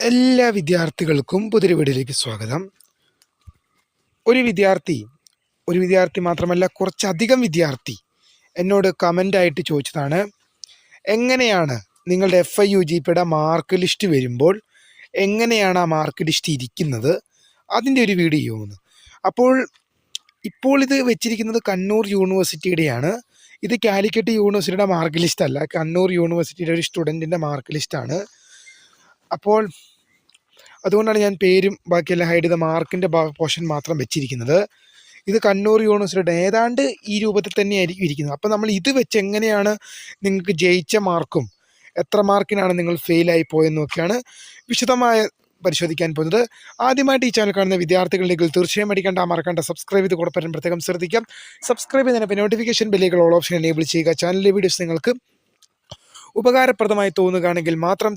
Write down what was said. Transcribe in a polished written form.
എല്ലാ വിദ്യാർത്ഥികൾക്കും പുതിയൊരു വീഡിയോയിലേക്ക് സ്വാഗതം. ഒരു വിദ്യാർത്ഥി മാത്രമല്ല, കുറച്ചധികം വിദ്യാർത്ഥി എന്നോട് കമൻ്റായിട്ട് ചോദിച്ചതാണ്, എങ്ങനെയാണ് നിങ്ങളുടെ FIUGPയുടെ മാർക്ക് ലിസ്റ്റ് വരുമ്പോൾ എങ്ങനെയാണ് ആ മാർക്ക് ലിസ്റ്റ് ഇരിക്കുന്നത്, അതിൻ്റെ ഒരു വീഡിയോ ആണ്. ഇപ്പോൾ ഇത് വെച്ചിരിക്കുന്നത് കണ്ണൂർ യൂണിവേഴ്സിറ്റിയുടെയാണ്. ഇത് കാലിക്കറ്റ് യൂണിവേഴ്സിറ്റിയുടെ മാർക്ക് ലിസ്റ്റ് അല്ല, കണ്ണൂർ യൂണിവേഴ്സിറ്റിയുടെ ഒരു സ്റ്റുഡൻറ്റിൻ്റെ മാർക്ക് ലിസ്റ്റാണ്. അപ്പോൾ അതുകൊണ്ടാണ് ഞാൻ പേരും ബാക്കിയെല്ലാം ഹൈഡ് ചെയ്ത മാർക്കിൻ്റെ പോർഷൻ മാത്രം വെച്ചിരിക്കുന്നത്. ഇത് കണ്ണൂർ യൂണിവേഴ്സിറ്റിയുടെ ഏതാണ്ട് ഈ രൂപത്തിൽ തന്നെയായിരിക്കും ഇരിക്കുന്നത്. അപ്പോൾ നമ്മൾ ഇത് വെച്ച് എങ്ങനെയാണ് നിങ്ങൾക്ക് ജയിച്ച മാർക്കും എത്ര മാർക്കിനാണ് നിങ്ങൾ ഫെയിലായി പോയെന്നൊക്കെയാണ് വിശദമായ പരിശോധിക്കാൻ പോകുന്നത്. ആദ്യമായിട്ട് ഈ ചാനൽ കാണുന്ന വിദ്യാർത്ഥികളുണ്ടെങ്കിൽ തീർച്ചയായും മറക്കണ്ട സബ്സ്ക്രൈബ് ചെയ്ത് കൂടെ പറയാൻ പ്രത്യേകം ശ്രദ്ധിക്കാം. സബ്സ്ക്രൈബ് ചെയ്യുന്നതിന് നോട്ടിഫിക്കേഷൻ ബെല്ലുകൾ ഓൾ ഓപ്ഷൻ എനേബിൾ ചെയ്യുക. ചാനലിലെ വീഡിയോസ് നിങ്ങൾക്ക് ഉപകാരപ്രദമായി തോന്നുകയാണെങ്കിൽ മാത്രം